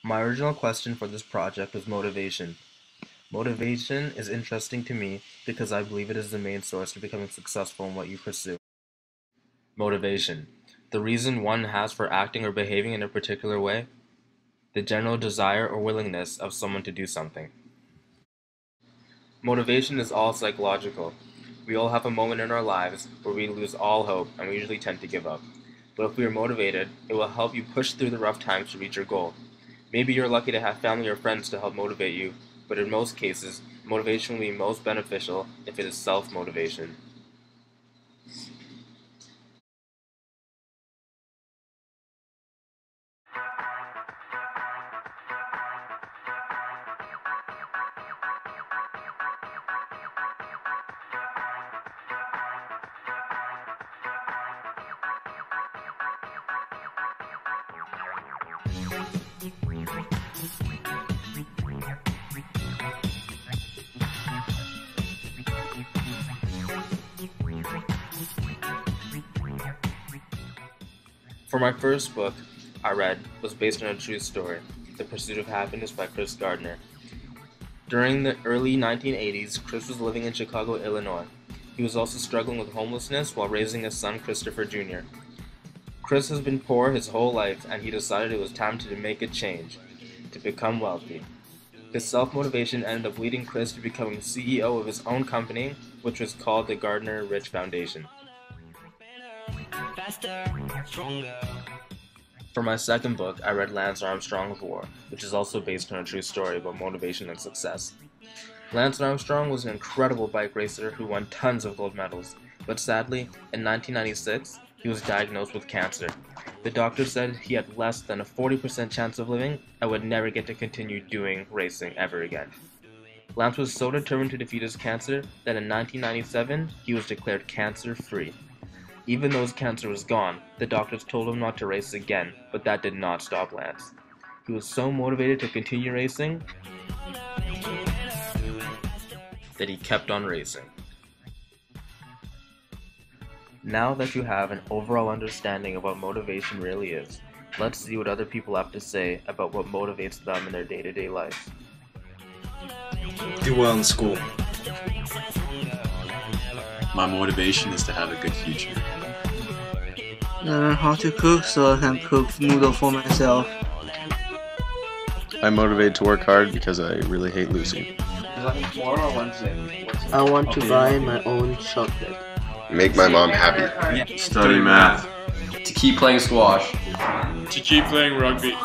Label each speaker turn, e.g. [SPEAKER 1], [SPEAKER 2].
[SPEAKER 1] My original question for this project was motivation. Motivation is interesting to me because I believe it is the main source to becoming successful in what you pursue. Motivation. The reason one has for acting or behaving in a particular way. The general desire or willingness of someone to do something. Motivation is all psychological. We all have a moment in our lives where we lose all hope and we usually tend to give up. But if we are motivated, it will help you push through the rough times to reach your goal. Maybe you're lucky to have family or friends to help motivate you, but in most cases, motivation will be most beneficial if it is self-motivation. For my first book I read was based on a true story, The Pursuit of Happiness by Chris Gardner. During the early 1980s, Chris was living in Chicago, Illinois. He was also struggling with homelessness while raising his son Christopher Jr. Chris has been poor his whole life, and he decided it was time to make a change, to become wealthy. His self-motivation ended up leading Chris to becoming CEO of his own company, which was called the Gardner Rich Foundation. For my second book, I read Lance Armstrong's War, which is also based on a true story about motivation and success. Lance Armstrong was an incredible bike racer who won tons of gold medals, but sadly, in 1996, he was diagnosed with cancer. The doctor said he had less than a 40% chance of living and would never get to continue doing racing ever again. Lance was so determined to defeat his cancer that in 1997, he was declared cancer-free. Even though his cancer was gone, the doctors told him not to race again, but that did not stop Lance. He was so motivated to continue racing that he kept on racing. Now that you have an overall understanding of what motivation really is, let's see what other people have to say about what motivates them in their day-to-day life.
[SPEAKER 2] Do well in school. My motivation is to have a good future.
[SPEAKER 3] Learn how to cook so I can cook noodle for myself.
[SPEAKER 4] I'm motivated to work hard because I really hate losing.
[SPEAKER 3] I want to buy my own chocolate.
[SPEAKER 4] Make my mom happy.
[SPEAKER 2] Study math.
[SPEAKER 5] To keep playing squash.
[SPEAKER 6] To keep playing rugby.